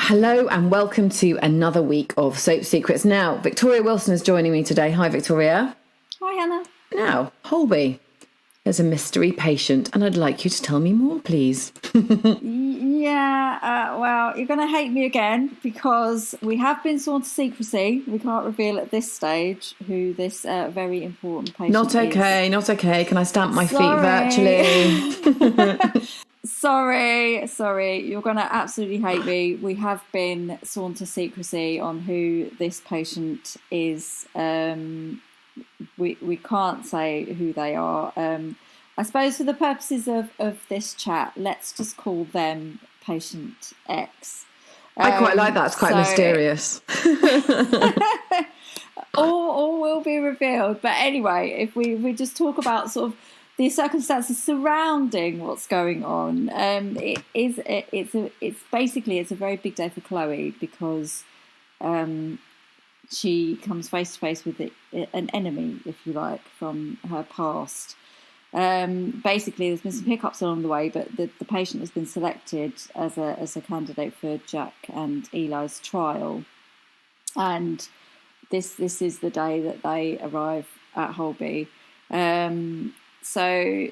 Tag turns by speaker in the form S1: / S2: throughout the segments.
S1: Hello and welcome to another week of Soap Secrets. Now, Victoria Wilson is joining me today. Hi, Victoria.
S2: Hi, Hannah.
S1: Now, Holby, there's a mystery patient and I'd like you to tell me more, please.
S2: Well, you're going to hate me again because we have been sworn to secrecy. We can't reveal at this stage who this very important patient
S1: Not okay,
S2: is.
S1: not okay. Can I stamp my feet virtually?
S2: Sorry. You're going to absolutely hate me. We have been sworn to secrecy on who this patient is. We can't say who they are. I suppose for the purposes of this chat, let's just call them patient X.
S1: I quite like that. It's quite mysterious.
S2: all will be revealed. But anyway, if we just talk about sort of the circumstances surrounding what's going on, it's basically a very big day for Chloe because she comes face to face with an enemy, if you like, from her past. Basically, there's been some hiccups along the way, but the patient has been selected as a candidate for Jack and Eli's trial, and this is the day that they arrive at Holby. So,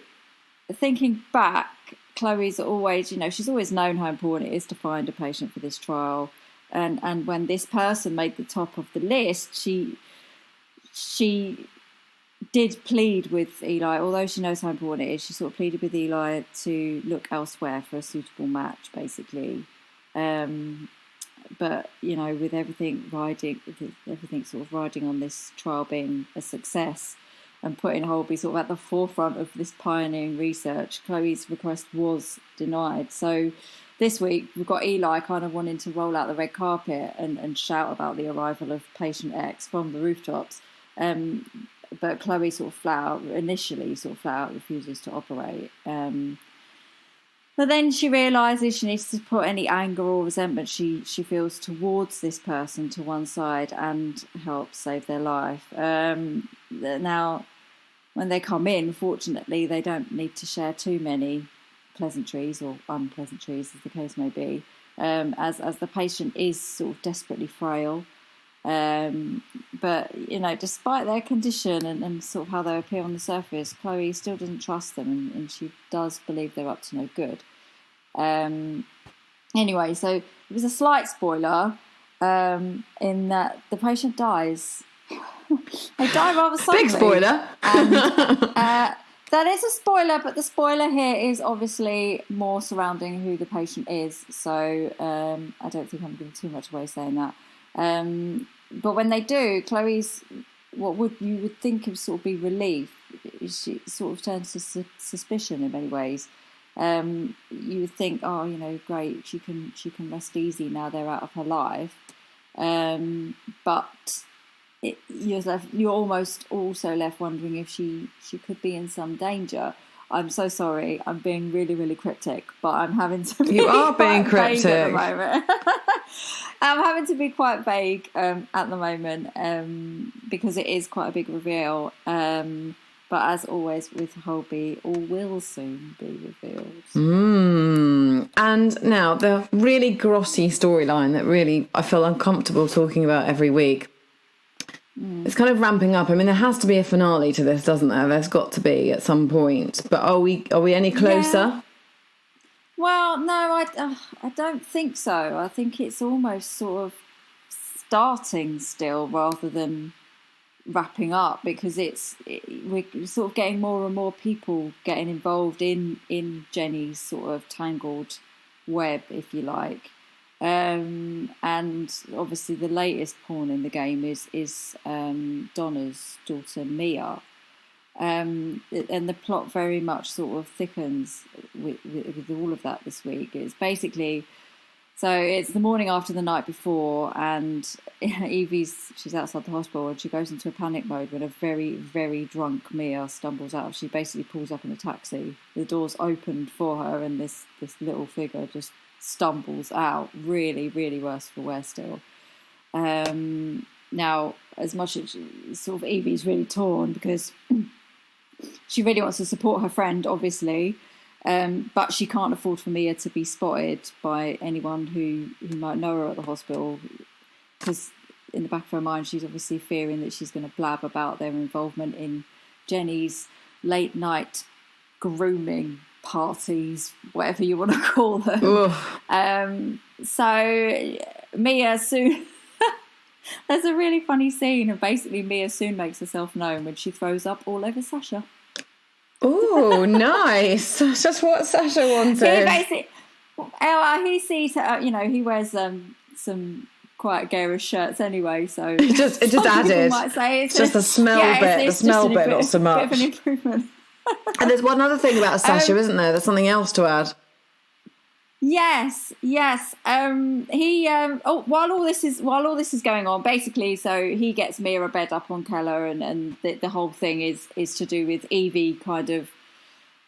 S2: thinking back, Chloe's always, she's always known how important it is to find a patient for this trial, and when this person made the top of the list, she did plead with Eli, although she knows how important it is. She sort of pleaded with Eli to look elsewhere for a suitable match, basically. But with everything sort of riding on this trial being a success and putting Holby sort of at the forefront of this pioneering research, Chloe's request was denied. So this week we've got Eli kind of wanting to roll out the red carpet and shout about the arrival of patient X from the rooftops. But Chloe initially flat out refuses to operate. But then she realises she needs to put any anger or resentment she feels towards this person to one side and help save their life. Now, when they come in, fortunately, they don't need to share too many pleasantries or unpleasantries, as the case may be, as the patient is sort of desperately frail. But despite their condition and sort of how they appear on the surface, Chloe still doesn't trust them, and she does believe they're up to no good. Anyway, so it was a slight spoiler in that the patient dies. They die rather suddenly.
S1: Big spoiler.
S2: And, that is a spoiler, but the spoiler here is obviously more surrounding who the patient is. So I don't think I'm giving too much away saying that. But when they do, Chloe's you would think of sort of be relief. She sort of turns to suspicion in many ways. You would think, great, she can rest easy now they're out of her life. But you're almost also left wondering if she could be in some danger. I'm so sorry. I'm being really, really cryptic, but I'm having to be.
S1: You are being cryptic
S2: at the moment. I'm having to be quite vague at the moment because it is quite a big reveal. But as always with Holby, all will soon be revealed.
S1: And now the really grossy storyline that really I feel uncomfortable talking about every week. It's kind of ramping up. I mean, there has to be a finale to this, doesn't there? There's got to be at some point. But are we any closer?
S2: Yeah. Well, no, I don't think so. I think it's almost sort of starting still rather than wrapping up because we're sort of getting more and more people getting involved in Jenny's sort of tangled web, if you like. And obviously the latest pawn in the game is Donna's daughter Mia, and the plot very much sort of thickens with all of that this week. It's basically it's the morning after the night before, and she's outside the hospital and she goes into a panic mode when a very, very drunk Mia stumbles out. She basically pulls up in a taxi. The door's opened for her, and this little figure just stumbles out. Really, really worse for wear still. Now, as much as sort of Evie's really torn because she really wants to support her friend, obviously, But she can't afford for Mia to be spotted by anyone who might know her at the hospital, because in the back of her mind she's obviously fearing that she's going to blab about their involvement in Jenny's late night grooming parties, whatever you want to call them. So Mia soon there's a really funny scene, and basically Mia soon makes herself known when she throws up all over Sasha.
S1: Oh, nice. Just what Sasha wanted.
S2: He sees her, he wears some quite garish shirts anyway, so
S1: it just added.
S2: Might say
S1: it's just a smell bit. The smell bit, not so much.
S2: Bit of an improvement.
S1: And there's one other thing about Sasha, isn't there? There's something else to add.
S2: Yes. He while all this is going on, basically, so he gets Mia a bed up on Keller, and the whole thing is to do with Evie kind of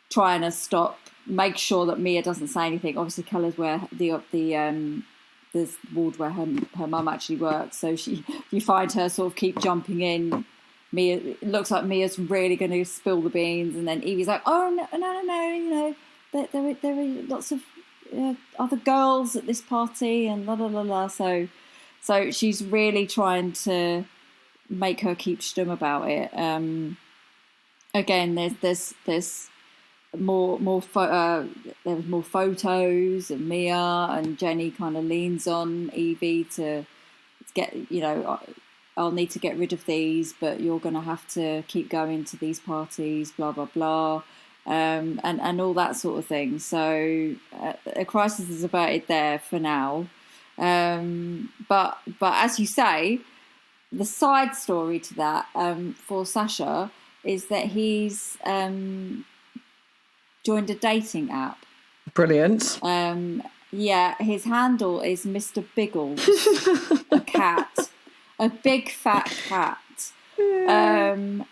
S2: trying to make sure that Mia doesn't say anything. Obviously, Keller's where the ward where her mum actually works, so you find her sort of keep jumping in. Mia, it looks like Mia's really going to spill the beans, and then Evie's like, "Oh no, there are lots of other girls at this party," and la la la la. So she's really trying to make her keep stum about it. Again, there's more photos, and Mia and Jenny kind of leans on Evie to get, I'll need to get rid of these, but you're going to have to keep going to these parties, blah, blah, blah, and all that sort of thing. So a crisis is averted there for now. But as you say, the side story to that for Sasha is that he's joined a dating app.
S1: Brilliant.
S2: Yeah, his handle is Mr. Biggles, a cat. A big fat cat, and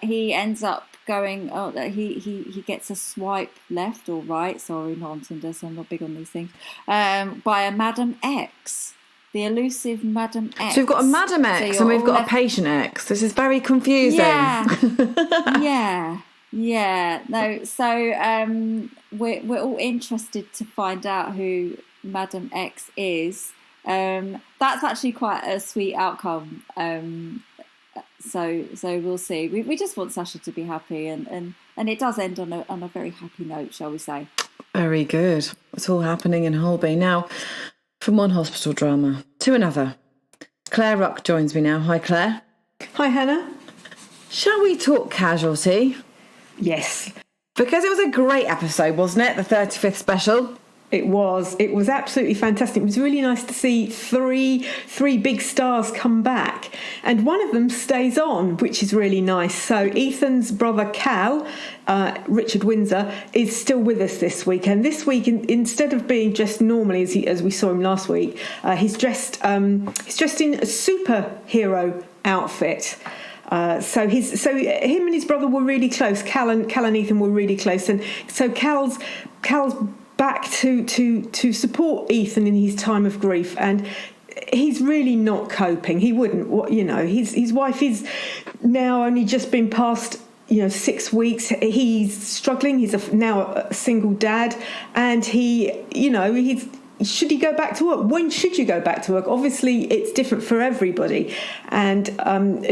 S2: he ends up going. Oh, he gets a swipe left or right. Sorry, not on Tinder, so I'm not big on these things. By a Madam X, the elusive Madam X.
S1: So we've got a Madam X, and we've got a patient X. This is very confusing.
S2: Yeah. No, so we're all interested to find out who Madam X is. That's actually quite a sweet outcome. So we'll see. We just want Sasha to be happy, and it does end on a very happy note, shall we say? Very
S1: good. It's all happening in Holby now. From one hospital drama to another. Claire Ruck joins me now. Hi, Claire.
S3: Hi, Hannah.
S1: Shall we talk Casualty?
S3: Yes.
S1: Because it was a great episode, wasn't it? The 35th special.
S3: It was absolutely fantastic. It was really nice to see three big stars come back, and one of them stays on, which is really nice. So Ethan's brother Cal, Richard Windsor, is still with us this week, and this week instead of being dressed normally as we saw him last week, he's dressed in a superhero outfit. So him and his brother were really close. Cal and Ethan were really close, and so Cal's back to support Ethan in his time of grief, and he's really not coping. He wouldn't, his wife is now only just been past 6 weeks. He's struggling. He's now a single dad, and should he go back to work? When should you go back to work? Obviously, it's different for everybody. And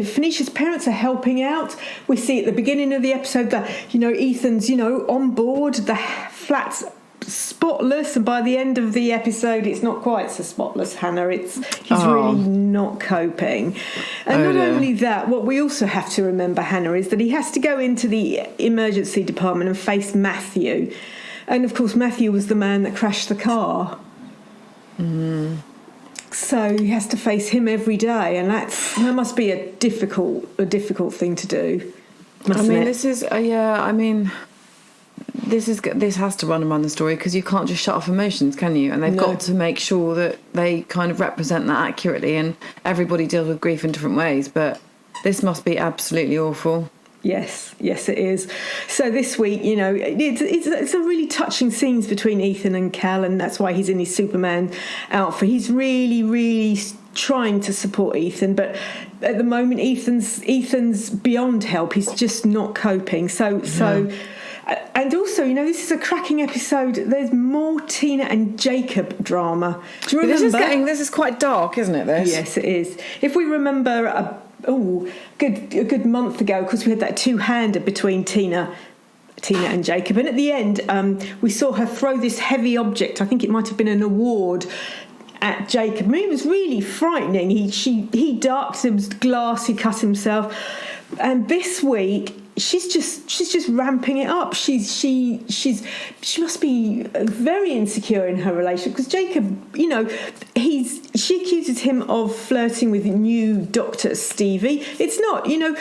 S3: Phoenicia's parents are helping out. We see at the beginning of the episode that, Ethan's, on board. The flat's spotless, and by the end of the episode it's not quite so spotless, Hannah. He's really not coping. And only that, what we also have to remember, Hannah, is that he has to go into the emergency department and face Matthew. And of course Matthew was the man that crashed the car. So he has to face him every day, and that must be a difficult thing to do.
S1: This has to run around the story, because you can't just shut off emotions, can you? And they've got to make sure that they kind of represent that accurately, and everybody deals with grief in different ways, but this must be absolutely awful.
S3: Yes, it is. So this week, it's a really touching scenes between Ethan and Cal, and that's why he's in his Superman outfit. He's really, really trying to support Ethan, but at the moment Ethan's beyond help. He's just not coping. So And also, you know, this is a cracking episode. There's more Tina and Jacob drama. Do you remember?
S1: This is quite dark, isn't it, this?
S3: Yes, it is. If we remember a good month ago, because we had that two-hander between Tina and Jacob, and at the end we saw her throw this heavy object. I think it might have been an award at Jacob. I mean, it was really frightening. He darked, there was glass, he cut himself. And this week she's just ramping it up. She must be very insecure in her relationship, because Jacob, you know, she accuses him of flirting with new Dr. Stevie. It's not, you know,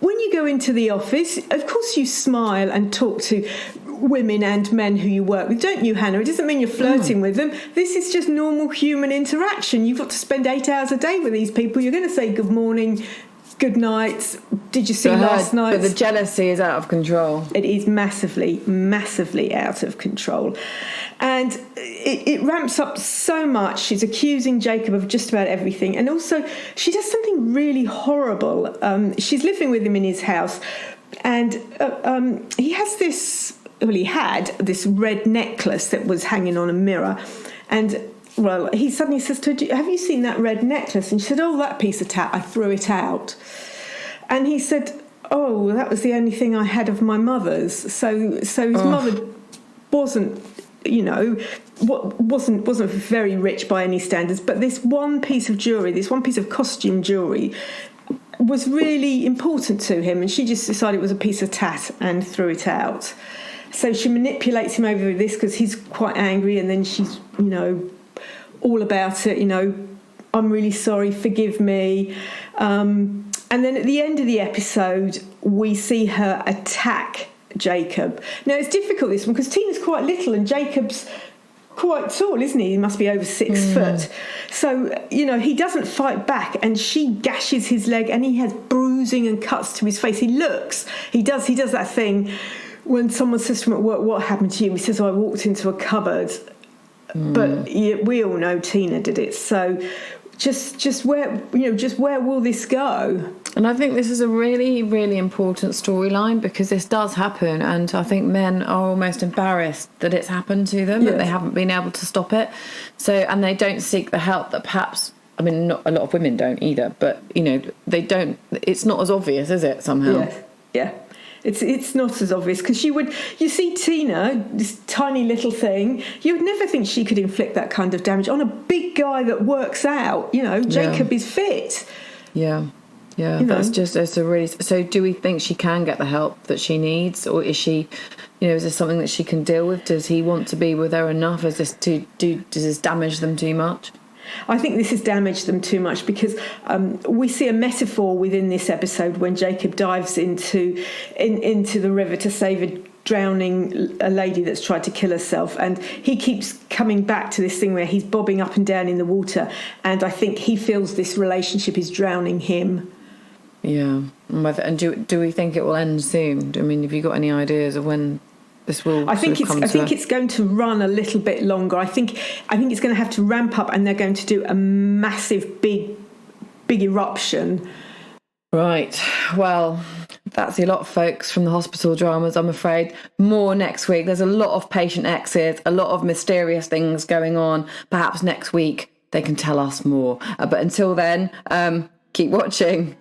S3: when you go into the office, of course you smile and talk to women and men who you work with, don't you, Hannah? It doesn't mean you're flirting with them. This is just normal human interaction. You've got to spend 8 hours a day with these people. You're going to say good morning, good night, did you see last night?
S1: But the jealousy is out of control.
S3: It is massively, massively out of control. And it ramps up so much. She's accusing Jacob of just about everything. And also, she does something really horrible. She's living with him in his house. And he had this red necklace that was hanging on a mirror. And well, he suddenly says to her, have you seen that red necklace? And she said, oh, that piece of tat, I threw it out. And he said, oh, that was the only thing I had of my mother's. So his mother wasn't, you know, wasn't very rich by any standards. But this one piece of jewellery, this one piece of costume jewellery was really important to him. And she just decided it was a piece of tat and threw it out. So she manipulates him over this because he's quite angry. And then she's, you know, all about it, you know, I'm really sorry, forgive me. And then at the end of the episode, we see her attack Jacob. Now, it's difficult, this one, because Tina's quite little and Jacob's quite tall, isn't he? He must be over 6 foot. So, you know, he doesn't fight back, and she gashes his leg, and he has bruising and cuts to his face. He does that thing when someone says to him at work, what happened to you? He says, oh, I walked into a cupboard. But we all know Tina did it. So just where will this go?
S1: And I think this is a really, really important storyline, because this does happen, and I think men are almost embarrassed that it's happened to them, that they haven't been able to stop it. So, and they don't seek the help that perhaps, I mean, not a lot of women don't either, but, you know, they don't, it's not as obvious, is it, somehow?
S3: Yeah. It's not as obvious, because you see Tina, this tiny little thing, you would never think she could inflict that kind of damage on a big guy that works out. You know, Jacob is fit.
S1: Yeah, that's just, it's a really, so do we think she can get the help that she needs, or is she, you know, is this something that she can deal with? Does he want to be with her enough? Does this damage them too much?
S3: I think this has damaged them too much, because we see a metaphor within this episode when Jacob dives into the river to save a lady that's tried to kill herself, and he keeps coming back to this thing where he's bobbing up and down in the water, and I think he feels this relationship is drowning him.
S1: Yeah, and do we think it will end soon? I mean, have you got any ideas of when this will? I think
S3: it's going to run a little bit longer. I think it's going to have to ramp up, and they're going to do a massive, big eruption.
S1: Right. Well, that's a lot, folks, from the hospital dramas, I'm afraid. More next week. There's a lot of patient exits, a lot of mysterious things going on. Perhaps next week they can tell us more. But until then, keep watching.